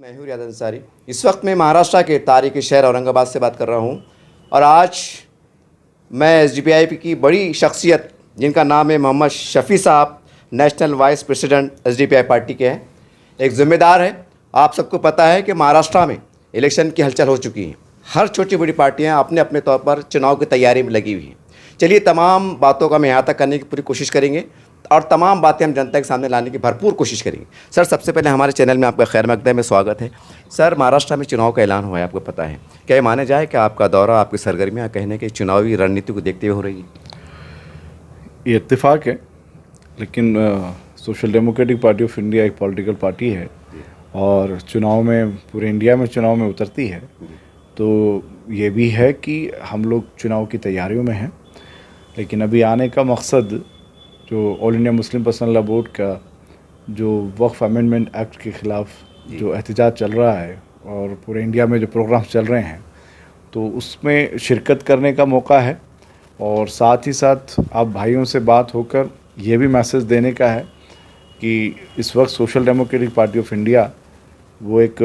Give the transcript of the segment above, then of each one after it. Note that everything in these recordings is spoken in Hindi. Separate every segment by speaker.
Speaker 1: मैं हूँ रियाद अंसारी। इस वक्त मैं महाराष्ट्र के तारीखी शहर औरंगाबाद से बात कर रहा हूँ और आज मैं एसडीपीआई की बड़ी शख्सियत जिनका नाम है मोहम्मद शफ़ी साहब, national vice president SDPI party के हैं, एक ज़िम्मेदार है। आप सबको पता है कि महाराष्ट्र में इलेक्शन की हलचल हो चुकी है। हर छोटी बड़ी पार्टियाँ अपने अपने तौर पर चुनाव की तैयारी में लगी हुई हैं। चलिए तमाम बातों का हम यहाँ तक करने की पूरी कोशिश करेंगे और तमाम बातें हम जनता के सामने लाने की भरपूर कोशिश करेंगे। सर, सबसे पहले हमारे चैनल में आपका खैर मकदम में स्वागत है। सर, महाराष्ट्र में चुनाव का ऐलान हुआ है, आपको पता है। क्या ये माना जाए कि आपका दौरा, आपकी सरगर्मियाँ कहने के चुनावी रणनीति को देखते हुए हो रही है?
Speaker 2: ये इत्तेफाक है, लेकिन social democratic party of India एक पॉलिटिकल पार्टी है और चुनाव में, पूरे इंडिया में चुनाव में उतरती है। तो ये भी है कि हम लोग चुनाव की तैयारियों में हैं, लेकिन अभी आने का मकसद जो all India Muslim personal law board का जो वक्फ अमेंडमेंट एक्ट के ख़िलाफ़ जो एहतजाज चल रहा है और पूरे इंडिया में जो प्रोग्राम्स चल रहे हैं, तो उसमें शिरकत करने का मौका है। और साथ ही साथ आप भाइयों से बात होकर ये भी मैसेज देने का है कि इस वक्त social democratic party of India वो एक,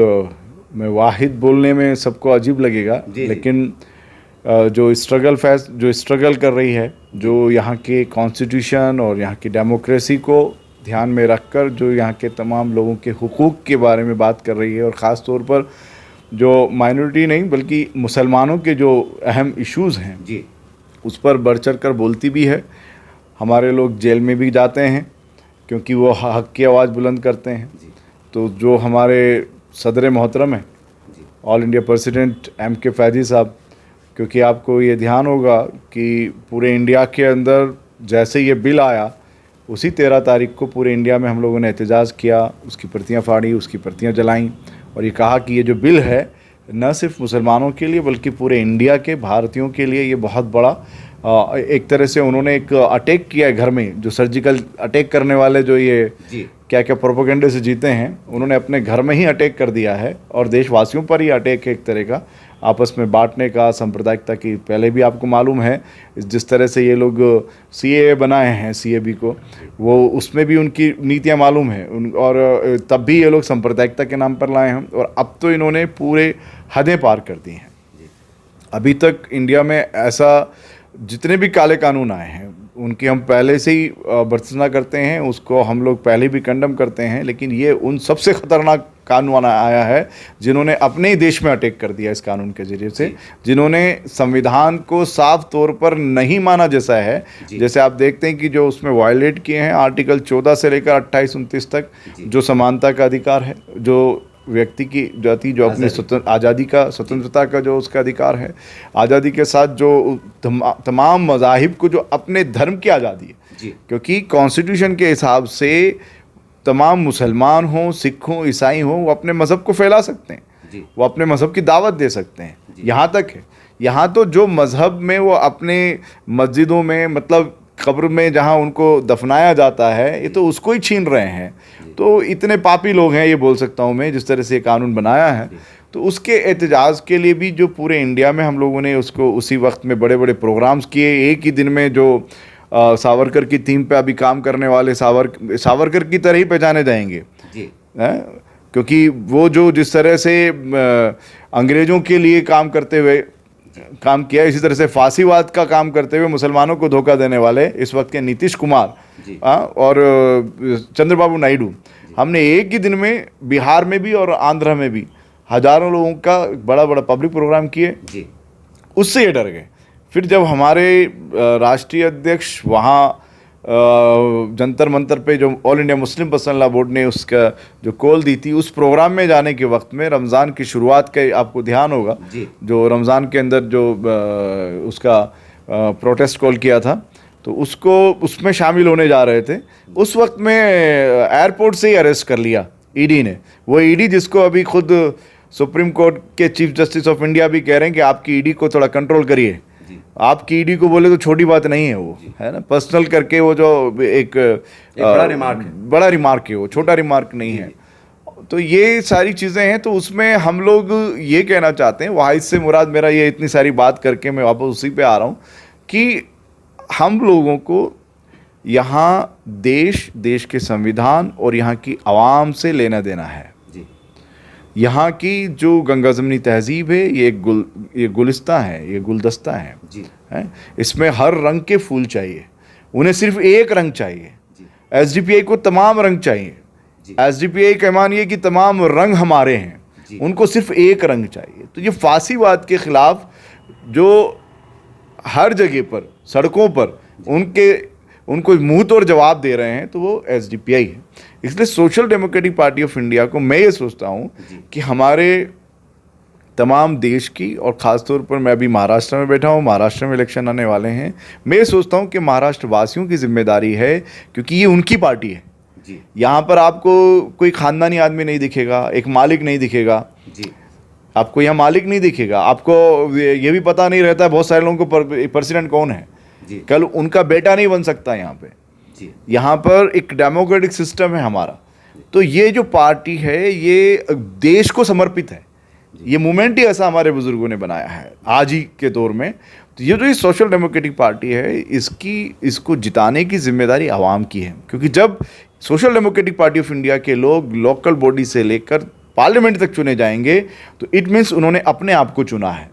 Speaker 2: मैं वाहिद बोलने में सबको अजीब लगेगा, लेकिन जो स्ट्रगल कर रही है, जो यहाँ के कॉन्स्टिट्यूशन और यहाँ की डेमोक्रेसी को ध्यान में रखकर जो यहाँ के तमाम लोगों के हुकूक के बारे में बात कर रही है, और ख़ास तौर पर जो माइनॉरिटी नहीं बल्कि मुसलमानों के जो अहम इश्यूज़ हैं जी, उस पर बढ़ चढ़ कर बोलती भी है। हमारे लोग जेल में भी जाते हैं क्योंकि वो हक़ की आवाज़ बुलंद करते हैं। तो जो हमारे सदर मोहतरम हैं, all India president MK Faizi साहब, क्योंकि आपको ये ध्यान होगा कि पूरे इंडिया के अंदर जैसे ये बिल आया, उसी 13 तारीख को पूरे इंडिया में हम लोगों ने एहतजाज किया, उसकी प्रतियां फाड़ी, उसकी प्रतियां जलाईं और ये कहा कि ये जो बिल है न सिर्फ मुसलमानों के लिए बल्कि पूरे इंडिया के भारतीयों के लिए ये बहुत बड़ा एक तरह से उन्होंने एक अटैक किया है घर में। जो सर्जिकल अटैक करने वाले जो ये क्या क्या प्रोपेगेंडे से जीते हैं, उन्होंने अपने घर में ही अटैक कर दिया है और देशवासियों पर ही अटैक है, एक तरह का आपस में बांटने का, सांप्रदायिकता की। पहले भी आपको मालूम है जिस तरह से ये लोग CAA बनाए हैं, CAB को, वो उसमें भी उनकी नीतियां मालूम है और तब भी ये लोग सांप्रदायिकता के नाम पर लाए हैं और अब तो इन्होंने पूरे हदें पार कर दी हैं। अभी तक इंडिया में ऐसा जितने भी काले कानून आए हैं उनकी हम पहले से ही भर्त्सना करते हैं, उसको हम लोग पहले भी कंडम करते हैं, लेकिन ये उन सबसे ख़तरनाक कानून आया है जिन्होंने अपने ही देश में अटैक कर दिया इस कानून के ज़रिए से, जिन्होंने संविधान को साफ तौर पर नहीं माना जैसा है। जैसे आप देखते हैं कि जो उसमें वायलेट किए हैं आर्टिकल 14 से लेकर 28-29 तक, जो समानता का अधिकार है, जो व्यक्ति की जाति जो अपनी आज़ादी का, स्वतंत्रता का जो उसका अधिकार है, आज़ादी के साथ जो तमाम मज़ाहिब को जो अपने धर्म की आज़ादी है, क्योंकि कॉन्स्टिट्यूशन के हिसाब से तमाम मुसलमान हों, सिख हों, ईसाई हों, वो अपने मज़हब को फैला सकते हैं, वो अपने मज़हब की दावत दे सकते हैं। यहाँ तक है, यहाँ तो जो मज़हब में वो अपने मस्जिदों में, मतलब कब्र में जहाँ उनको दफनाया जाता है, ये तो उसको ही छीन रहे हैं। तो इतने पापी लोग हैं, ये बोल सकता हूँ मैं, जिस तरह से ये कानून बनाया है। तो उसके एहतजाज के लिए भी जो पूरे इंडिया में हम लोगों ने उसको उसी वक्त में बड़े बड़े प्रोग्राम्स किए। एक ही दिन में जो सावरकर की थीम पे अभी काम करने वाले सावरकर की तरह ही पहचाने जाएंगे, क्योंकि वो जो जिस तरह से अंग्रेज़ों के लिए काम करते हुए काम किया, इसी तरह से फांसीवाद का काम करते हुए मुसलमानों को धोखा देने वाले इस वक्त के नीतीश कुमार और चंद्रबाबू नायडू, हमने एक ही दिन में बिहार में भी और आंध्र में भी हज़ारों लोगों का बड़ा बड़ा पब्लिक प्रोग्राम किए। उससे ये डर गए। फिर जब हमारे राष्ट्रीय अध्यक्ष वहाँ जंतर मंतर पे जो all India Muslim personal law board ने उसका जो कॉल दी थी, उस प्रोग्राम में जाने के वक्त में रमज़ान की शुरुआत का आपको ध्यान होगा, जो रमज़ान के अंदर जो उसका प्रोटेस्ट कॉल किया था, तो उसको उसमें शामिल होने जा रहे थे। उस वक्त में एयरपोर्ट से ही अरेस्ट कर लिया ED ने। वो ED जिसको अभी खुद सुप्रीम कोर्ट के चीफ जस्टिस ऑफ इंडिया भी कह रहे हैं कि आपकी ED को थोड़ा कंट्रोल करिए। आपकी ED को बोले तो छोटी बात नहीं है, वो है ना, पर्सनल करके वो जो एक बड़ा रिमार्क है, वो छोटा रिमार्क नहीं है। तो ये सारी चीज़ें हैं। तो उसमें हम लोग ये कहना चाहते हैं, वाहिद से मुराद मेरा ये इतनी सारी बात करके मैं वापस उसी पे आ रहा हूँ कि हम लोगों को यहाँ देश के संविधान और यहाँ की आवाम से लेना देना है। यहाँ की जो गंगा जमनी तहजीब है ये ये गुलिस्तां है, ये गुलदस्ता है
Speaker 1: जी
Speaker 2: है। इसमें हर रंग के फूल चाहिए, उन्हें सिर्फ एक रंग चाहिए। एसडीपीआई को तमाम रंग चाहिए। एसडीपीआई का मानिए कि तमाम रंग हमारे हैं, उनको सिर्फ एक रंग चाहिए। तो ये फासीवाद के खिलाफ जो हर जगह पर सड़कों पर उनको मुंह तोड़ जवाब दे रहे हैं, तो वो एसडीपीआई है। इसलिए social democratic party of India को मैं ये सोचता हूँ कि हमारे तमाम देश की, और ख़ासतौर पर मैं अभी महाराष्ट्र में बैठा हूँ, महाराष्ट्र में इलेक्शन आने वाले हैं, मैं ये सोचता हूँ कि महाराष्ट्र वासियों की जिम्मेदारी है, क्योंकि ये उनकी पार्टी है। यहाँ पर आपको कोई ख़ानदानी आदमी नहीं दिखेगा, एक मालिक नहीं दिखेगा जी, आपको यहाँ मालिक नहीं दिखेगा। आपको ये भी पता नहीं रहता है बहुत सारे लोगों को प्रेसिडेंट कौन है जी। कल उनका बेटा नहीं बन सकता यहाँ पे जी। यहाँ पर एक डेमोक्रेटिक सिस्टम है हमारा। तो ये जो पार्टी है ये देश को समर्पित है। ये मूवमेंट ही ऐसा हमारे बुजुर्गों ने बनाया है आज ही के दौर में। तो ये जो ये सोशल डेमोक्रेटिक पार्टी है, इसको जिताने की जिम्मेदारी आवाम की है, क्योंकि जब social democratic party of India के लोग लोकल बॉडी से लेकर पार्लियामेंट तक चुने जाएंगे, तो इट मीन्स उन्होंने अपने आप को चुना है।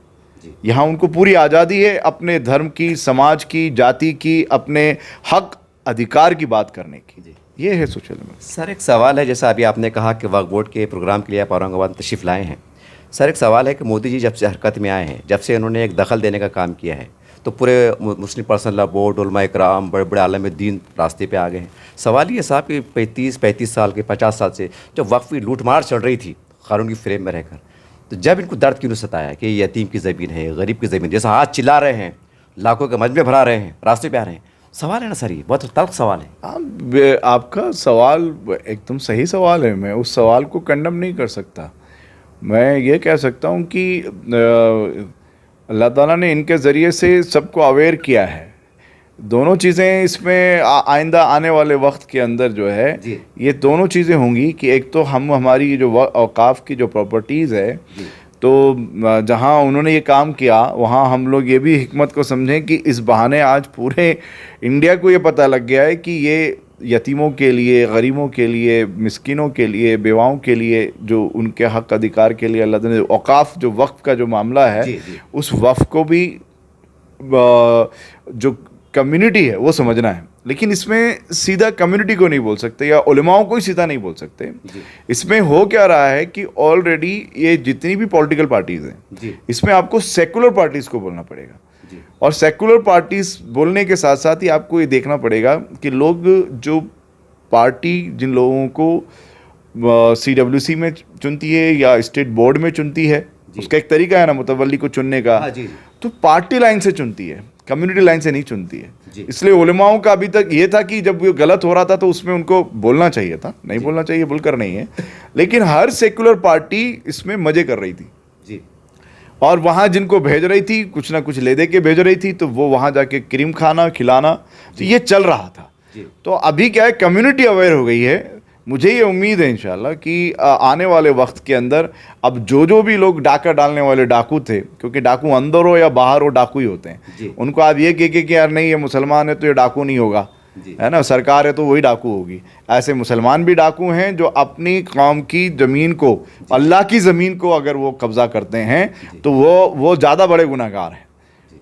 Speaker 2: यहाँ उनको पूरी आज़ादी है अपने धर्म की, समाज की, जाति की, अपने हक अधिकार की बात करने की। ये है सोशल डेमोक्रेसी।
Speaker 1: सर एक सवाल है, जैसा अभी आपने कहा कि वक्फ बोर्ड के प्रोग्राम के लिए आप औरंगाबाद तशरीफ़ लाए हैं। सर एक सवाल है कि मोदी जी जब से हरकत में आए हैं, जब से उन्होंने एक दखल देने का काम किया है, तो पूरे मुस्लिम पर्सनल लॉ बोर्ड, उलमा इकराम, बड़े बड़े आलम दीन रास्ते पे आ गए हैं। सवाल ये साहब कि 35 साल के 50 साल से जो वक्फ की लूटमार चल रही थी कानून की फ्रेम में रहकर, तो जब इनको दर्द क्यों नहीं सताया कि ये यतीम की ज़मीन है, गरीब की ज़मीन, जैसा हाथ चिल्ला रहे हैं, लाखों के मजमे भरा रहे हैं, रास्ते पे आ रहे हैं। सवाल है ना सर, ये बहुत तल्ख सवाल है।
Speaker 2: आपका सवाल एकदम सही सवाल है। मैं उस सवाल को कंडम नहीं कर सकता। मैं ये कह सकता हूँ कि अल्लाह ताला ने इनके ज़रिए से सबको अवेयर किया है। दोनों चीज़ें इसमें आइंदा आने वाले वक्त के अंदर जो है ये दोनों चीज़ें होंगी कि एक तो हमारी जो औकाफ़ की जो प्रॉपर्टीज़ है, तो जहाँ उन्होंने ये काम किया वहाँ हम लोग ये भी हिकमत को समझें कि इस बहाने आज पूरे इंडिया को ये पता लग गया है कि ये यतीमों के लिए, गरीबों के लिए, मिस्किनों के लिए, बेवाओं के लिए, जो उनके हक अधिकार के लिए अल्लाह ने औकाफ़ जो वक्फ का जो मामला है, उस वक्फ को भी जो कम्युनिटी है वो समझना है। लेकिन इसमें सीधा कम्युनिटी को नहीं बोल सकते या उलमाओं को ही सीधा नहीं बोल सकते। इसमें हो क्या रहा है कि ऑलरेडी ये जितनी भी पॉलिटिकल पार्टीज़ हैं, इसमें आपको सेकुलर पार्टीज़ को बोलना पड़ेगा। और सेकुलर पार्टीज़ बोलने के साथ साथ ही आपको ये देखना पड़ेगा कि लोग जो पार्टी जिन लोगों को CWC में चुनती है या स्टेट बोर्ड में चुनती है, उसका एक तरीका है ना मुतवल्ली को चुनने का, तो पार्टी लाइन से चुनती है, कम्युनिटी लाइन से नहीं चुनती है। इसलिए उलमाओं का अभी तक ये था कि जब ये गलत हो रहा था तो उसमें उनको बोलना चाहिए था, नहीं बोलना चाहिए बोलकर नहीं है, लेकिन हर सेकुलर पार्टी इसमें मजे कर रही थी जी। और वहाँ जिनको भेज रही थी कुछ ना कुछ ले दे के भेज रही थी, तो वो वहाँ जाके क्रीम खाना खिलाना, तो ये चल रहा था। तो अभी क्या है, कम्युनिटी अवेयर हो गई है। मुझे ये उम्मीद है इंशाल्लाह कि आने वाले वक्त के अंदर अब जो भी लोग डाका डालने वाले डाकू थे, क्योंकि डाकू अंदर हो या बाहर हो डाकू ही होते हैं, उनको आप ये कह कि यार नहीं ये मुसलमान है तो ये डाकू नहीं होगा, है ना, सरकार है तो वही डाकू होगी। ऐसे मुसलमान भी डाकू हैं जो अपनी कौम की ज़मीन को, अल्लाह की ज़मीन को अगर वो कब्ज़ा करते हैं तो वो ज़्यादा बड़े गुनहगार हैं,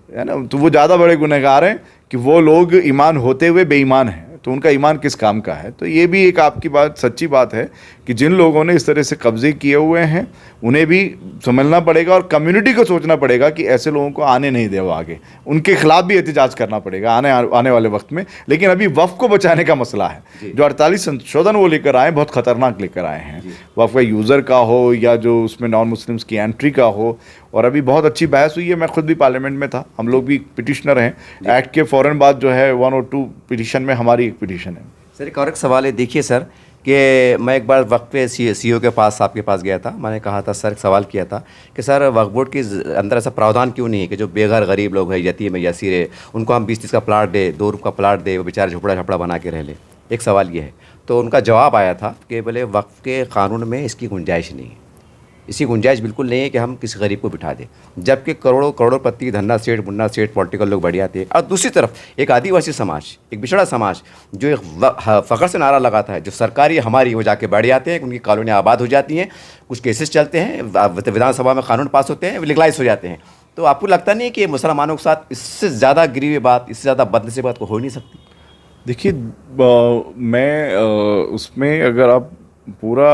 Speaker 2: है ना। तो वो ज़्यादा बड़े गुनहगार हैं कि वो लोग ईमान होते हुए बेईमान हैं, तो उनका ईमान किस काम का है। तो ये भी एक आपकी बात सच्ची बात है कि जिन लोगों ने इस तरह से कब्जे किए हुए हैं उन्हें भी समझना पड़ेगा और कम्युनिटी को सोचना पड़ेगा कि ऐसे लोगों को आने नहीं दे आगे, उनके खिलाफ भी एहतजाज करना पड़ेगा आने वाले वक्त में। लेकिन अभी वक्फ को बचाने का मसला है, जो 48 संशोधन वो लेकर आए बहुत ख़तरनाक लेकर आए हैं। वक्फ का यूज़र का हो या जो उसमें नॉन मुस्लिम्स की एंट्री का हो, और अभी बहुत अच्छी बहस हुई है। मैं खुद भी पार्लियामेंट में था, हम लोग भी पिटिशनर हैं। एक्ट के फ़ौरन बाद जो है 1 और 2 पिटिशन में हमारी एक पिटिशन है।
Speaker 1: सर एक और एक सवाल है, देखिए सर कि मैं एक बार वक्त पे CEO के पास, आपके पास गया था, मैंने कहा था सर, एक सवाल किया था कि सर वक्फ बोर्ड के अंदर ऐसा प्रावधान क्यों नहीं है कि जो बेघर गरीब लोग हैं, यतीम है, यसीर है, उनको हम 20-30 का प्लाट दे, 2 रुपये का प्लाट दे, वो बेचारे झोपड़ा बना के रह ले। एक सवाल ये है, तो उनका जवाब आया था कि बोले वक्फ के कानून में इसकी गुंजाइश नहीं है। इसकी गुंजाइश बिल्कुल नहीं है कि हम किसी गरीब को बिठा दें, जबकि करोड़ों करोड़पति, धन्ना सेठ, मुन्ना सेठ, पॉलिटिकल लोग बढ़िया थे। और दूसरी तरफ एक आदिवासी समाज, एक पिछड़ा समाज जो एक फ़ख्र से नारा लगाता है, जो सरकारी हमारी, वो जाके बैठ जाते हैं, उनकी कॉलोनियाँ आबाद हो जाती हैं, कुछ केसेस चलते हैं, विधानसभा में कानून पास होते हैं, लीगलाइज हो जाते हैं। तो आपको लगता नहीं कि मुसलमानों के साथ इससे ज़्यादा गिरी हुई बात, इससे ज़्यादा बदनसीबी बात को हो नहीं सकती?
Speaker 2: देखिए, मैं उसमें अगर आप पूरा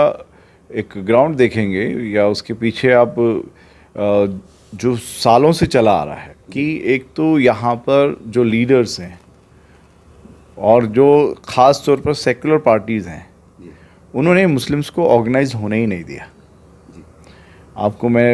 Speaker 2: एक ग्राउंड देखेंगे या उसके पीछे आप जो सालों से चला आ रहा है कि एक तो यहाँ पर जो लीडर्स हैं और जो ख़ास तौर पर सेकुलर पार्टीज़ हैं, उन्होंने मुस्लिम्स को ऑर्गेनाइज होने ही नहीं दिया। आपको मैं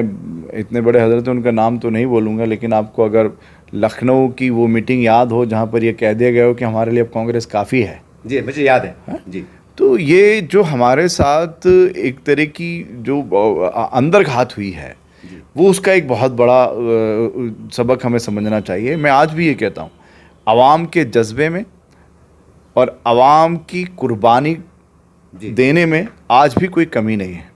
Speaker 2: इतने बड़े हजरत उनका नाम तो नहीं बोलूँगा, लेकिन आपको अगर लखनऊ की वो मीटिंग याद हो जहाँ पर ये कह दिया गया हो कि हमारे लिए अब कांग्रेस काफ़ी है।
Speaker 1: जी, मुझे याद है।
Speaker 2: हा?
Speaker 1: जी।
Speaker 2: तो ये जो हमारे साथ एक तरह की जो अंदर घात हुई है, वो उसका एक बहुत बड़ा सबक हमें समझना चाहिए। मैं आज भी ये कहता हूँ, आवाम के जज्बे में और आवाम की कुर्बानी देने में आज भी कोई कमी नहीं है।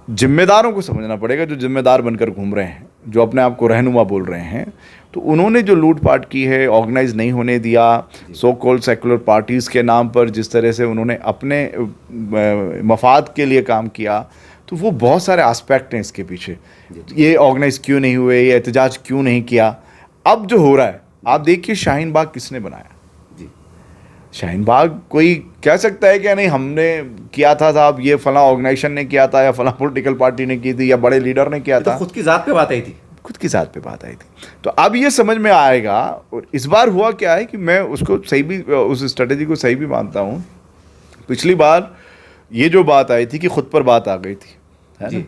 Speaker 2: जिम्मेदारों को समझना पड़ेगा, जो जिम्मेदार बनकर घूम रहे हैं, जो अपने आप को रहनुमा बोल रहे हैं, तो उन्होंने जो लूटपाट की है, ऑर्गेनाइज नहीं होने दिया, सो कॉल्ड सेकुलर पार्टीज़ के नाम पर जिस तरह से उन्होंने अपने मफाद के लिए काम किया, तो वो बहुत सारे एस्पेक्ट हैं इसके पीछे। ये ऑर्गेनाइज क्यों नहीं हुए, ये एहतजाज क्यों नहीं किया। अब जो हो रहा है, आप देखिए शाहीन बाग किसने बनाया। शाहीन बाग कोई कह सकता है कि नहीं हमने किया था साहब, ये फला ऑर्गेनाइजेशन ने किया था या फला पॉलिटिकल पार्टी ने की थी या बड़े लीडर ने किया था।
Speaker 1: खुद की ज़ात पे बात आई थी,
Speaker 2: खुद की ज़ात पे बात आई थी। तो अब ये समझ में आएगा। और इस बार हुआ क्या है कि मैं उसको सही भी, उस स्ट्रेटेजी को सही भी मानता हूँ। पिछली बार ये जो बात आई थी कि खुद पर बात आ गई थी, है ना,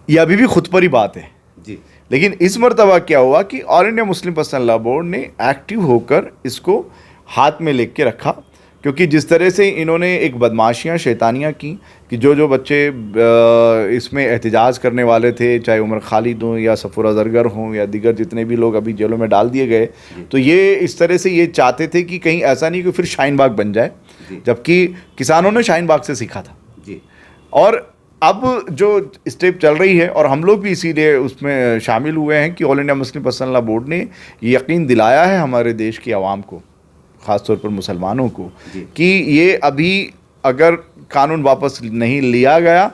Speaker 2: ये अभी भी खुद पर ही बात है
Speaker 1: जी।
Speaker 2: लेकिन इस मरतबा क्या हुआ कि all India Muslim personal law board ने एक्टिव होकर इसको हाथ में लेके रखा, क्योंकि जिस तरह से इन्होंने एक बदमाशियाँ शैतानियाँ की कि जो बच्चे इसमें एहतजाज करने वाले थे, चाहे उमर खालिद हों या सफूरा जरगर हों या दीगर जितने भी लोग अभी जेलों में डाल दिए गए, तो ये इस तरह से ये चाहते थे कि कहीं ऐसा नहीं कि फिर शाहीन बाग बन जाए, जबकि किसानों ने शाहीन बाग से सीखा था
Speaker 1: जी।
Speaker 2: और अब जो स्टेप चल रही है, और हम लोग भी इसीलिए उसमें शामिल हुए हैं कि all India Muslim personal law board ने ये यकीन दिलाया है हमारे देश की आवाम को, ख़ास तौर पर मुसलमानों को, कि ये अभी अगर कानून वापस नहीं लिया गया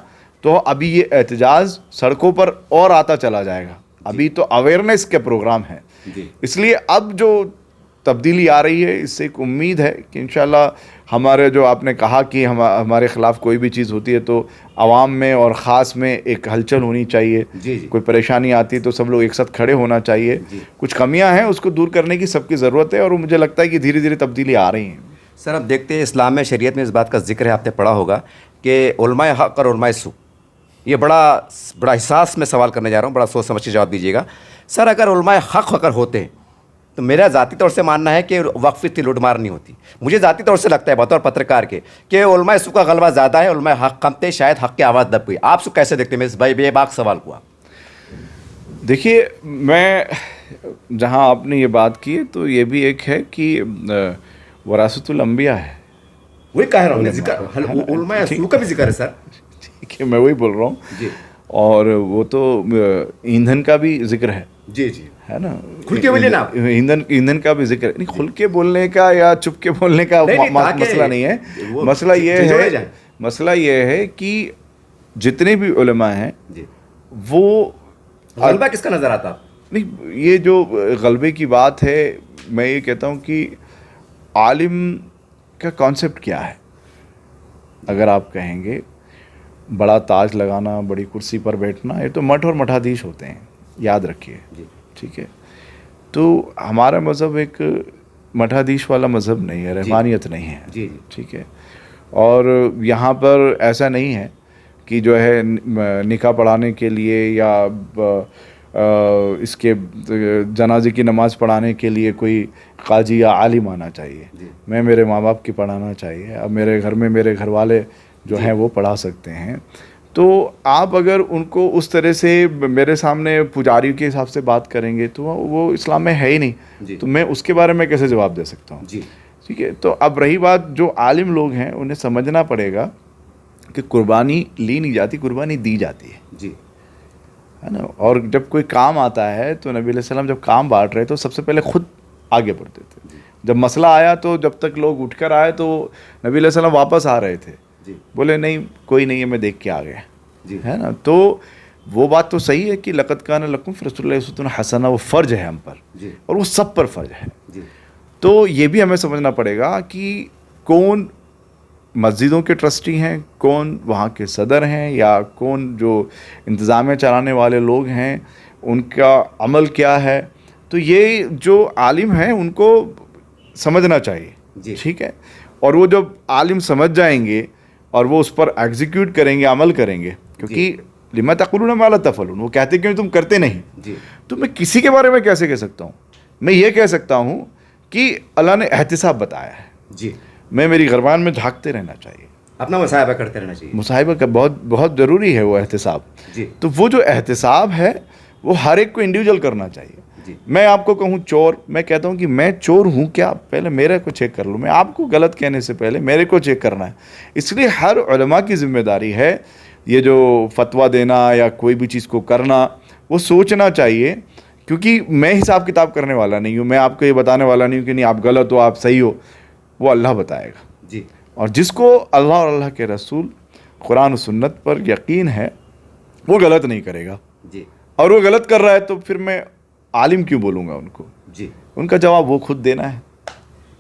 Speaker 2: तो अभी ये एहतजाज सड़कों पर और आता चला जाएगा। अभी तो अवेयरनेस के प्रोग्राम है, इसलिए अब जो तब्दीली आ रही है, इससे एक उम्मीद है कि इंशाल्लाह हमारे जो आपने कहा कि हमारे ख़िलाफ़ कोई भी चीज़ होती है तो आवाम में और ख़ास में एक हलचल होनी चाहिए। कोई परेशानी आती है तो सब लोग एक साथ खड़े होना चाहिए। कुछ कमियां हैं उसको दूर करने की सबकी ज़रूरत है, और मुझे लगता है कि धीरे धीरे तब्दीली आ रही हैं।
Speaker 1: सर, अब देखते हैं इस्लाम में, शरीयत में इस बात का जिक्र है, आपने पढ़ा होगा कि उलमाए हक़ और उलमाए सू, ये बड़ा हिसास में सवाल करने जा रहा हूँ, बड़ा सोच समझ के जवाब दीजिएगा। सर, अगर उलमाए हक़ अगर होते हैं तो मेरा ज़ाती तौर से मानना है कि वक्फ़ थी, लूटमार नहीं होती। मुझे ज़ाती तौर से लगता है बतौर पत्रकार के कि उलमाए सू का गलबा ज़्यादा है, उलमाए हक़ कम थे, शायद हक़ की आवाज़ दब गई। आप सु कैसे देखते हैं? मैं इस भाई बेबाक सवाल को।
Speaker 2: देखिए, मैं जहाँ आपने ये बात की तो ये भी एक है कि वरासतुल अंबिया है,
Speaker 1: वही कह रहा हूँ, जिक्र उलमाए सू का भी जिक्र है सर।
Speaker 2: ठीक है, मैं वही बोल रहा हूँ जी। और वो तो ईंधन का भी जिक्र है
Speaker 1: जी जी,
Speaker 2: है ना,
Speaker 1: खुल के बोलिए ना आप।
Speaker 2: ईंधन का भी जिक्र नहीं, खुल के बोलने का या चुप के बोलने का मसला नहीं है। मसला ये है कि जितने भी उलमा हैं वो
Speaker 1: गलबा किसका नजर आता?
Speaker 2: नहीं, ये जो गलबे की बात है, मैं ये कहता हूँ कि आलिम का कॉन्सेप्ट क्या है। अगर आप कहेंगे बड़ा ताज लगाना, बड़ी कुर्सी पर बैठना, ये तो मठ और मठाधीश होते हैं, याद रखिए, ठीक है। तो हमारा मज़हब एक मठाधीश वाला मज़हब नहीं है, रहमानियत नहीं है, ठीक है। और यहाँ पर ऐसा नहीं है कि जो है निकाह पढ़ाने के लिए या इसके जनाजे की नमाज पढ़ाने के लिए कोई काजी या आलिम आना चाहिए। मैं मेरे माँ बाप की पढ़ाना चाहिए। अब मेरे घर में मेरे घर वाले जो हैं वो पढ़ा सकते हैं। तो आप अगर उनको उस तरह से मेरे सामने पुजारी के हिसाब से बात करेंगे तो वो इस्लाम में है ही नहीं, तो मैं उसके बारे में कैसे जवाब दे सकता हूँ, ठीक है। तो अब रही बात, जो आलिम लोग हैं उन्हें समझना पड़ेगा कि कुर्बानी ली नहीं जाती, कुर्बानी दी जाती है। है ना। और जब कोई काम आता है तो नबी अलैहि सलाम जब काम बांट रहे तो सबसे पहले खुद आगे बढ़ते थे। जब मसला आया तो जब तक लोग उठकर आए तो नबी अलैहि सलाम वापस आ रहे थे, बोले नहीं कोई नहीं है, मैं देख के आ गया, है ना। तो वो बात तो सही है कि लक़द कान लकुम फ़ी रसूलिल्लाहि उस्वतुन हसना, वो फ़र्ज है हम पर और वो सब पर फ़र्ज है। तो ये भी हमें समझना पड़ेगा कि कौन मस्जिदों के ट्रस्टी हैं, कौन वहाँ के सदर हैं, या कौन जो इंतज़ामिया चलाने वाले लोग हैं उनका अमल क्या है। तो ये जो आलिम हैं उनको समझना चाहिए, ठीक है। और वो जब आलिम समझ जाएंगे और वो उस पर एग्जीक्यूट करेंगे, अमल करेंगे, क्योंकि लिमा तक़ुलूना मा ला तफ़अलून, वो कहते क्यों तुम करते नहीं। तो मैं किसी के बारे में कैसे कह सकता हूँ? मैं ये कह सकता हूँ कि अल्लाह ने एहतिसाब बताया है जी, मैं मेरी गरबान में झांकते रहना चाहिए,
Speaker 1: अपना मुसाहिबा करते रहना चाहिए।
Speaker 2: मुसाहिबा का बहुत बहुत ज़रूरी है वो एहतिसाब जी। तो वो जो एहतिसाब है वो हर एक को इंडिविजुअल करना चाहिए जी। मैं आपको कहूँ चोर, मैं कहता हूँ कि मैं चोर हूँ क्या, पहले मेरे को चेक कर लूँ। मैं आपको गलत कहने से पहले मेरे को चेक करना है। इसलिए हर उलमा की ज़िम्मेदारी है ये जो फतवा देना या कोई भी चीज़ को करना, वो सोचना चाहिए, क्योंकि मैं हिसाब किताब करने वाला नहीं हूँ। मैं आपको ये बताने वाला नहीं हूँ कि नहीं आप गलत हो, आप सही हो, वो अल्लाह बताएगा जी। और जिसको अल्लाह और अल्लाह के रसूल, कुरान और सुन्नत पर यकीन है, वो गलत नहीं करेगा जी। और वो गलत कर रहा है तो फिर मैं आलिम क्यों बोलूँगा उनको जी, उनका जवाब वो खुद देना है।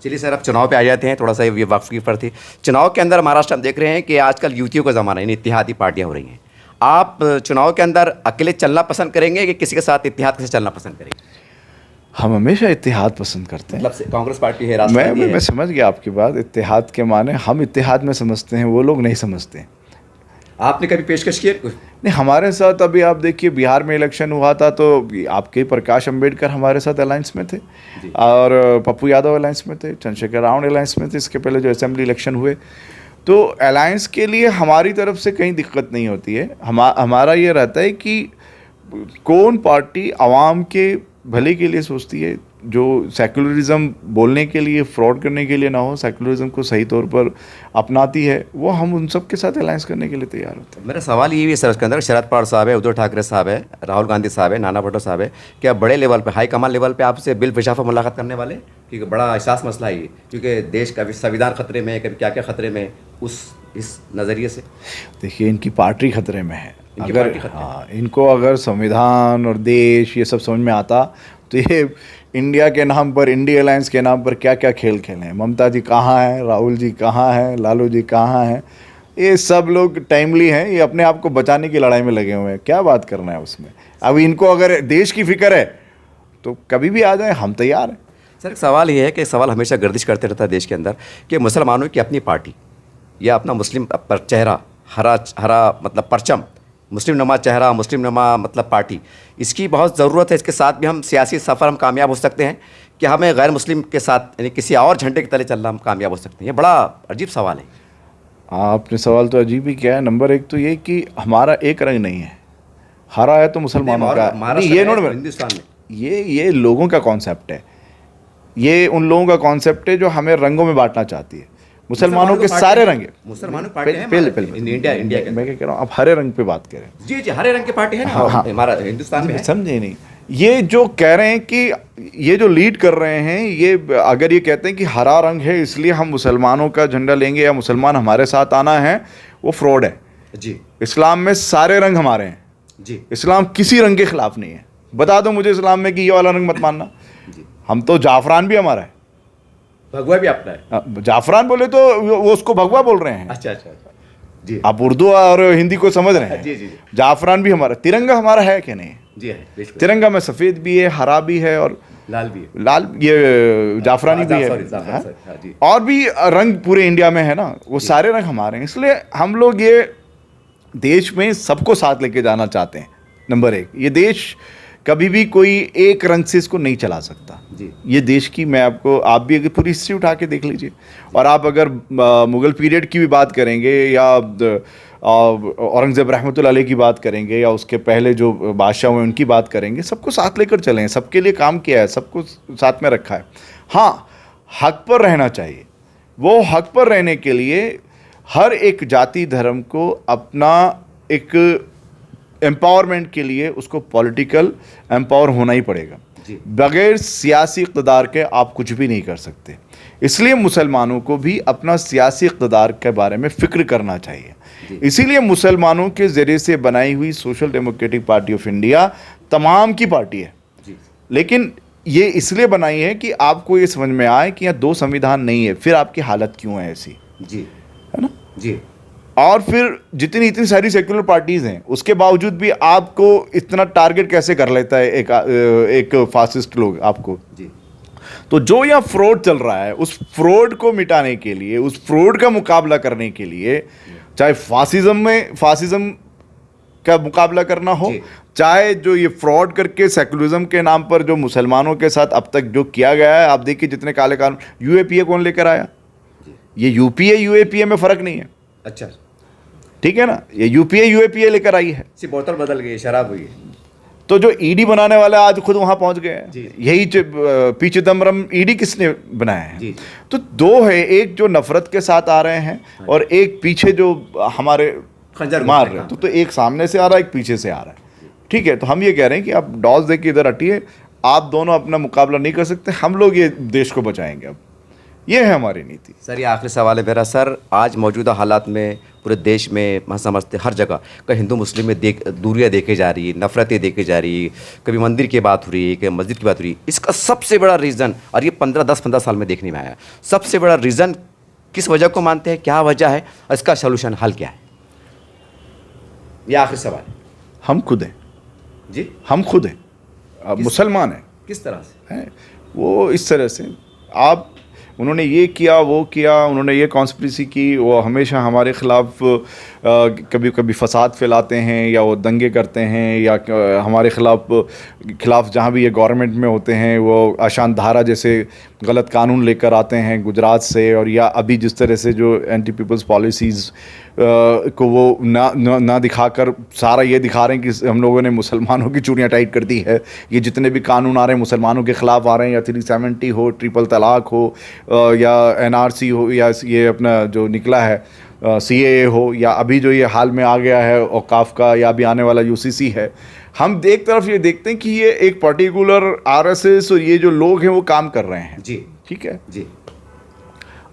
Speaker 1: चलिए सर, अब चुनाव पे आ जाते हैं। थोड़ा सा ये वक्फ की पर थी। चुनाव के अंदर महाराष्ट्र हम देख रहे हैं कि आजकल युवतियों का ज़माना है, इत्तेहादी पार्टियाँ हो रही हैं। आप चुनाव के अंदर अकेले चलना पसंद करेंगे कि किसी के साथ इत्तेहाद से चलना पसंद करेंगे?
Speaker 2: हम हमेशा इत्तेहाद पसंद करते हैं।
Speaker 1: मतलब कांग्रेस पार्टी है, राष्ट्रवादी है।
Speaker 2: मैं समझ गया आपकी बात। इत्तेहाद के माने हम इत्तेहाद में समझते हैं, वो लोग नहीं समझते हैं।
Speaker 1: आपने कभी पेशकश की?
Speaker 2: नहीं, हमारे साथ अभी आप देखिए बिहार में इलेक्शन हुआ था तो आपके प्रकाश अंबेडकर हमारे साथ अलायंस में थे और पप्पू यादव अलायंस में थे, चंद्रशेखर रावण अलायंस में थे। इसके पहले जो असेंबली इलेक्शन हुए, तो अलायंस के लिए हमारी तरफ से कहीं दिक्कत नहीं होती है। हमारा ये रहता है कि कौन पार्टी आवाम के भले के लिए सोचती है, जो सेकुलरिज्म बोलने के लिए, फ्रॉड करने के लिए ना हो, सेकुलरिज्म को सही तौर पर अपनाती है, वो हम उन सब के साथ अलायंस करने के लिए तैयार होते हैं।
Speaker 1: मेरा सवाल ये भी है सर, उसके अंदर शरद पवार साहब है, उद्धव ठाकरे साहब है, राहुल गांधी साहब है, नाना भट्टो साहब है, क्या बड़े लेवल पे, हाई कमान लेवल पे आपसे बिल पेशाफा मुलाकात करने वाले? क्योंकि बड़ा एहसास मसला है ये, क्योंकि देश का संविधान खतरे में है, कभी क्या क्या खतरे में, इस नज़रिए से
Speaker 2: देखिए इनकी पार्टी खतरे में है। अगर हाँ, इनको अगर संविधान और देश ये सब समझ में आता तो ये इंडिया के नाम पर, इंडिया अलायंस के नाम पर क्या क्या खेल खेले हैं। ममता जी कहाँ हैं, राहुल जी कहाँ हैं, लालू जी कहाँ हैं, ये सब लोग टाइमली हैं, ये अपने आप को बचाने की लड़ाई में लगे हुए हैं। क्या बात करना है उसमें? अब इनको अगर देश की फिक्र है तो कभी भी आ जाए, हम तैयार हैं।
Speaker 1: सर एक सवाल ये है कि सवाल हमेशा गर्दिश करते रहता है देश के अंदर कि मुसलमानों की अपनी पार्टी या अपना मुस्लिम पर चेहरा, हरा मतलब परचम, मुस्लिम नुमा चेहरा, मुस्लिम नुमा मतलब पार्टी, इसकी बहुत ज़रूरत है। इसके साथ भी हम सियासी सफ़र हम कामयाब हो सकते हैं कि हमें गैर मुस्लिम के साथ यानी किसी और झंडे के तले चलना हम कामयाब हो सकते हैं? ये बड़ा अजीब सवाल है।
Speaker 2: आपने सवाल तो अजीब ही किया है। नंबर एक तो ये कि हमारा एक रंग नहीं है, हरा है तो मुसलमानों का, ये
Speaker 1: हिंदुस्तान में
Speaker 2: ये लोगों का कॉन्सेप्ट है, ये उन लोगों का कॉन्सेप्ट है जो हमें रंगों में बांटना चाहती है। मुसलमानों के सारे रंग है,
Speaker 1: मुसलमानों पार्टी है
Speaker 2: इंडिया के। मैं क्या कह रहा हूँ, आप हरे रंग पे बात करें।
Speaker 1: जी जी, हरे रंग की पार्टी है ना, हमारा हिंदुस्तान में।
Speaker 2: समझे नहीं, ये जो कह रहे हैं कि ये जो लीड कर रहे हैं, ये अगर ये कहते हैं कि हरा रंग है इसलिए हम मुसलमानों का झंडा लेंगे या मुसलमान हमारे साथ आना है, वो फ्रॉड है जी। इस्लाम में सारे रंग हमारे हैं जी, इस्लाम किसी रंग के खिलाफ नहीं है। बता दो मुझे इस्लाम में कि ये वाला रंग मत मानना। हम तो जाफरान भी हमारा है,
Speaker 1: भगवा भी अपना है।
Speaker 2: जाफरान बोले तो वो उसको भगवा बोल रहे हैं।
Speaker 1: अच्छा जी,
Speaker 2: आप उर्दू और हिंदी को समझ रहे हैं।
Speaker 1: जी।
Speaker 2: जाफरान भी हमारा, तिरंगा हमारा है कि नहीं?
Speaker 1: जी है।
Speaker 2: तिरंगा में सफ़ेद भी है, हरा भी है और
Speaker 1: लाल भी है।
Speaker 2: लाल, ये जाफरानी भी है, और भी रंग पूरे इंडिया में है ना, वो सारे रंग हमारे हैं। इसलिए हम लोग ये देश में सबको साथ लेके जाना चाहते हैं। नंबर एक, ये देश कभी भी कोई एक रंग से इसको नहीं चला सकता जी। ये देश की, मैं आपको, आप भी अगर पूरी हिस्ट्री उठा के देख लीजिए, और आप अगर मुग़ल पीरियड की भी बात करेंगे या औरंगज़ेब रहमतुल्लाह अलैह की बात करेंगे या उसके पहले जो बादशाह हुए उनकी बात करेंगे, सबको साथ लेकर चले हैं, सबके लिए काम किया है, सबको साथ में रखा है। हाँ, हक पर रहना चाहिए। वो हक पर रहने के लिए हर एक जाति धर्म को अपना एक एम्पावरमेंट के लिए उसको पॉलिटिकल एम्पावर होना ही पड़ेगा। बगैर सियासी इक़्तिदार के आप कुछ भी नहीं कर सकते। इसलिए मुसलमानों को भी अपना सियासी इक़्तिदार के बारे में फ़िक्र करना चाहिए। इसीलिए मुसलमानों के ज़रिए से बनाई हुई social democratic party of India तमाम की पार्टी है, लेकिन ये इसलिए बनाई है कि आपको ये समझ में आए कि यहाँ दो संविधान नहीं है, फिर आपकी हालत क्यों है ऐसी, है ना जी। और फिर जितनी इतनी सारी सेक्युलर पार्टीज़ हैं, उसके बावजूद भी आपको इतना टारगेट कैसे कर लेता है एक फासिस्ट लोग आपको जी। तो जो यहाँ फ्रॉड चल रहा है, उस फ्रॉड को मिटाने के लिए, उस फ्रॉड का मुकाबला करने के लिए, चाहे फासिज्म का मुकाबला करना हो, चाहे जो ये फ्रॉड करके सेकुलरिज्म के नाम पर जो मुसलमानों के साथ अब तक जो किया गया है, आप देखिए जितने काले कानून, यूएपीए कौन लेकर आया? ये यूपीए यूएपीए में फ़र्क नहीं है। अच्छा, ठीक है ना, ये यूपीए यूएपीए लेकर आई है, सिर्फ बोतल बदल गई, शराब हुई है। तो जो ईडी बनाने वाले आज खुद वहां पहुंच गए हैं। यही पी चिदम्बरम ईडी किसने बनाया है? तो दो है, एक जो नफरत के साथ आ रहे हैं और एक पीछे जो हमारे खंजर मार रहे हैं। तो एक सामने से आ रहा है, एक पीछे से आ रहा है। ठीक है, तो हम ये कह रहे हैं कि आप डॉज दे के इधर हटिए, आप दोनों अपना मुकाबला नहीं कर सकते, हम लोग ये देश को बचाएंगे। अब ये है हमारी नीति। सर, ये आखिरी सवाल है मेरा। सर, आज मौजूदा हालात में पूरे देश में हम समझते हर जगह का हिंदू मुस्लिम में दूरियां देखी जा रही, नफरतें देखी जा रही, कभी मंदिर की बात हो रही, कभी मस्जिद की बात हो रही। इसका सबसे बड़ा रीज़न, और ये 10-15 साल में देखने में आया, सबसे बड़ा रीज़न किस वजह को मानते हैं? क्या वजह है? इसका सोल्यूशन, हल क्या है? ये आखिरी सवाल है। हम खुद हैं जी, हम खुद हैं, मुसलमान हैं। किस तरह से हैं वो? इस तरह से आप, उन्होंने ये किया, वो किया, उन्होंने ये कॉन्स्पिरेसी की, वो हमेशा हमारे ख़िलाफ़ कभी कभी फसाद फैलाते हैं, या वो दंगे करते हैं, या हमारे खिलाफ़ जहाँ भी ये गवर्नमेंट में होते हैं वो आशान धारा जैसे गलत कानून लेकर आते हैं गुजरात से, और या अभी जिस तरह से जो एंटी पीपल्स पॉलिसीज़ को वो ना दिखाकर सारा ये दिखा रहे हैं कि हम लोगों ने मुसलमानों की चूड़ियाँ टाइट कर दी है। ये जितने भी कानून आ रहे हैं मुसलमानों के ख़िलाफ़ आ रहे हैं, या 370 हो, ट्रिपल तलाक हो, या एनआरसी हो, या ये अपना जो निकला है सीएए हो, या अभी जो ये हाल में आ गया है औकाफ का, या अभी आने वाला यूसीसी है। हम एक तरफ ये देखते हैं कि ये एक पर्टिकुलर आरएसएस और ये जो लोग हैं वो काम कर रहे हैं जी। ठीक है जी,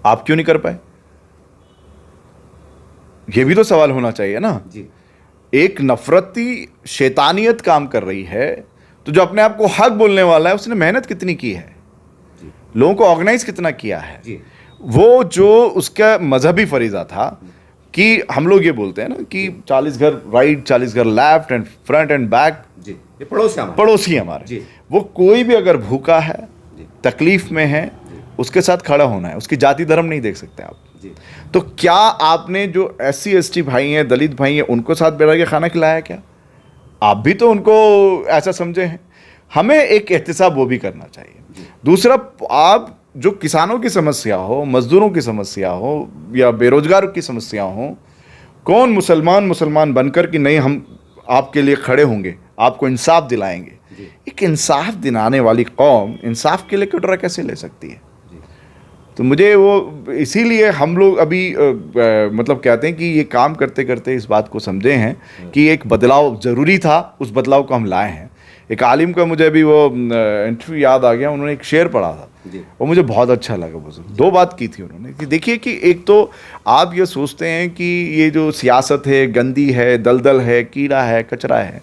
Speaker 2: आप क्यों नहीं कर पाए? ये भी तो सवाल होना चाहिए ना जी। एक नफरती शैतानियत काम कर रही है, तो जो अपने आप को हक बोलने वाला है उसने मेहनत कितनी की है, लोगों को ऑर्गेनाइज कितना किया है जी। वो जो उसका मजहबी फरीज़ा था कि हम लोग ये बोलते हैं ना कि 40 घर राइट, 40 घर left and front and back जी, ये पड़ोसी हमारे जी। वो कोई भी अगर भूखा है, तकलीफ में है, उसके साथ खड़ा होना है, उसकी जाति धर्म नहीं देख सकते आप जी। तो क्या आपने जो SC ST भाई हैं, दलित भाई हैं, उनको साथ बैठा के खाना खिलाया क्या? आप भी तो उनको ऐसा समझे हैं। हमें एक एहतिसाब वो भी करना चाहिए। दूसरा, आप जो किसानों की समस्या हो, मजदूरों की समस्या हो, या बेरोजगारों की समस्या हो, कौन मुसलमान बनकर कि नहीं हम आपके लिए खड़े होंगे, आपको इंसाफ दिलाएंगे। एक इंसाफ दिलाने वाली कौम इंसाफ के लिए कटोरा कैसे ले सकती है? तो मुझे वो, इसीलिए हम लोग अभी मतलब कहते हैं कि ये काम करते करते इस बात को समझे हैं कि एक बदलाव ज़रूरी था, उस बदलाव को हम लाए हैं। एक आलिम का मुझे अभी वो इंटरव्यू याद आ गया, उन्होंने एक शेर पढ़ा था और मुझे बहुत अच्छा लगा। वो दो बात की थी उन्होंने कि देखिए कि एक तो आप ये सोचते हैं कि ये जो सियासत है गंदी है, दलदल है, कीड़ा है, कचरा है,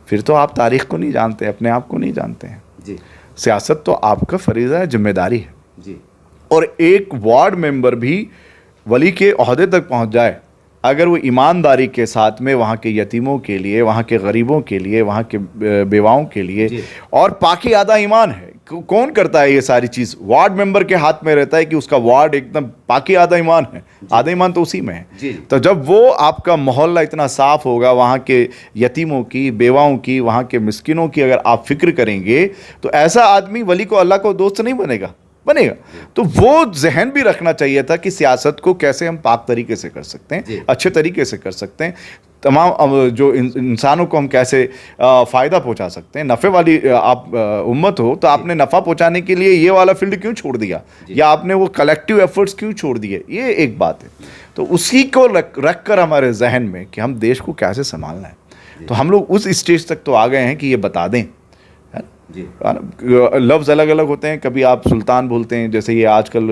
Speaker 2: फिर तो आप तारीख़ को नहीं जानते, अपने आप को नहीं जानते हैं जी। सियासत तो आपका फरीज़ा है, जिम्मेदारी है जी। और एक वार्ड मेंबर भी वली के ओहदे तक पहुंच जाए अगर वो ईमानदारी के साथ में वहाँ के यतीमों के लिए, वहाँ के गरीबों के लिए, वहाँ के बेवाओं के लिए, और पाकी आधा ईमान है। कौन करता है ये सारी चीज़? वार्ड मेंबर के हाथ में रहता है कि उसका वार्ड एकदम पाकी आधा ईमान है, आधा ईमान तो उसी में है। तो जब वो आपका मोहल्ला इतना साफ होगा, वहाँ के यतीमों की, बेवाओं की, वहाँ के मिस्किनों की अगर आप फिक्र करेंगे, तो ऐसा आदमी वली को अल्लाह को दोस्त नहीं बनेगा। तो वो जहन भी रखना चाहिए था कि सियासत को कैसे हम पाक तरीके से कर सकते हैं, अच्छे तरीके से कर सकते हैं, तमाम जो इंसानों को हम कैसे फ़ायदा पहुंचा सकते हैं। नफ़े वाली आप उम्मत हो तो आपने नफ़ा पहुंचाने के लिए ये वाला फील्ड क्यों छोड़ दिया, या आपने वो कलेक्टिव एफर्ट्स क्यों छोड़ दिए? ये एक बात है। तो उसी को रख कर हमारे जहन में कि हम देश को कैसे संभालना है, तो हम लोग उस स्टेज तक तो आ गए हैं कि ये बता दें, है
Speaker 1: जी
Speaker 2: ना? लफ्ज़ अलग अलग होते हैं, कभी आप सुल्तान बोलते हैं, जैसे ये आजकल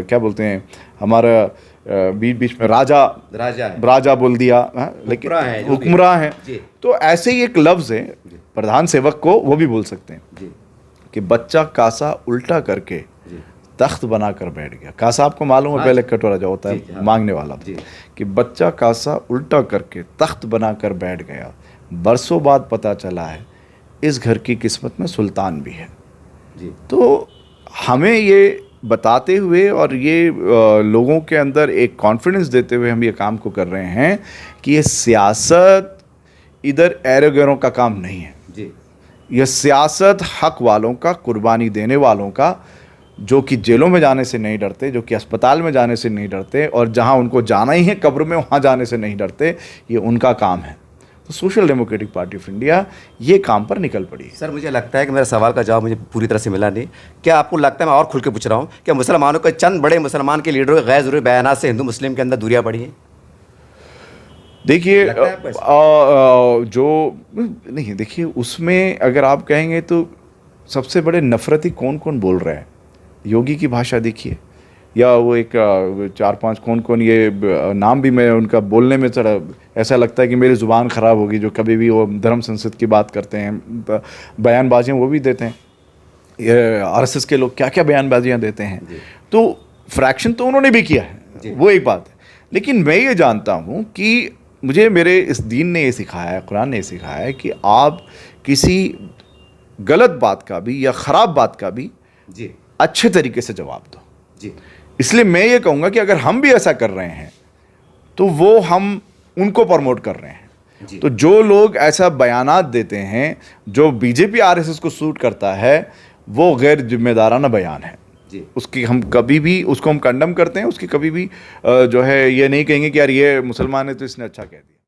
Speaker 2: क्या बोलते हैं, हमारा बीच बीच में राजा
Speaker 1: राजा है,
Speaker 2: राजा बोल दिया, लेकिन
Speaker 1: हुक्मरान है, जो भी।
Speaker 2: हुक्मरान है।
Speaker 1: जी।
Speaker 2: तो ऐसे ही एक लफ्ज़ है, प्रधान सेवक को वो भी बोल सकते हैं
Speaker 1: जी
Speaker 2: कि बच्चा कासा उल्टा करके
Speaker 1: जी
Speaker 2: तख्त बना कर बैठ गया। कासा आपको मालूम है,
Speaker 1: हाँ
Speaker 2: पहले कटोरा जो होता
Speaker 1: जी,
Speaker 2: है
Speaker 1: हाँ।
Speaker 2: मांगने वाला,
Speaker 1: जी।
Speaker 2: कि बच्चा कासा उल्टा करके तख्त बना कर बैठ गया, बरसों बाद पता चला है इस घर की किस्मत में सुल्तान भी है।
Speaker 1: जी
Speaker 2: तो हमें ये बताते हुए और ये लोगों के अंदर एक कॉन्फिडेंस देते हुए हम ये काम को कर रहे हैं कि ये सियासत इधर ऐरो गैरों का काम नहीं है।
Speaker 1: जी
Speaker 2: यह सियासत हक वालों का, कुर्बानी देने वालों का, जो कि जेलों में जाने से नहीं डरते, जो कि अस्पताल में जाने से नहीं डरते, और जहां उनको जाना ही है कब्र में वहां जाने से नहीं डरते, ये उनका काम है। तो social democratic party of India ये काम पर निकल पड़ी।
Speaker 1: सर, मुझे लगता है कि मेरा सवाल का जवाब मुझे पूरी तरह से मिला नहीं। क्या आपको लगता है, मैं और खुल के पूछ रहा हूँ, क्या मुसलमानों के चंद बड़े मुसलमान के लीडरों के गैर ज़रूरी बयानात से हिंदू मुस्लिम के अंदर दूरियां बढ़ी हैं?
Speaker 2: देखिए
Speaker 1: लगता है आपको ऐसा?
Speaker 2: जो नहीं, देखिए उसमें अगर आप कहेंगे तो सबसे बड़े नफरती कौन कौन बोल रहे हैं, योगी की भाषा देखिए, या वो एक 4-5 कौन कौन, ये नाम भी मैं उनका बोलने में थोड़ा ऐसा लगता है कि मेरी ज़ुबान ख़राब होगी, जो कभी भी वो धर्म संसद की बात करते हैं, बयानबाजियाँ वो भी देते हैं। ये आरएसएस के लोग क्या क्या बयानबाजियाँ देते हैं, तो फ्रैक्शन तो उन्होंने भी किया है, वो एक बात है। लेकिन मैं ये जानता हूँ कि मुझे मेरे इस दीन ने ये सिखाया है, कुरान ने ये सिखाया है कि आप किसी गलत बात का भी या ख़राब बात का भी
Speaker 1: जी
Speaker 2: अच्छे तरीके से जवाब दो।
Speaker 1: जी
Speaker 2: इसलिए मैं ये कहूँगा कि अगर हम भी ऐसा कर रहे हैं तो वो हम उनको प्रमोट कर रहे हैं।
Speaker 1: जी।
Speaker 2: तो जो लोग ऐसा बयानात देते हैं जो बीजेपी आरएसएस को सूट करता है, वो गैर जिम्मेदाराना बयान है।
Speaker 1: जी
Speaker 2: उसकी हम कभी भी उसको हम कंडम करते हैं, उसकी कभी भी जो है ये नहीं कहेंगे कि यार ये मुसलमान है तो इसने अच्छा कह दिया।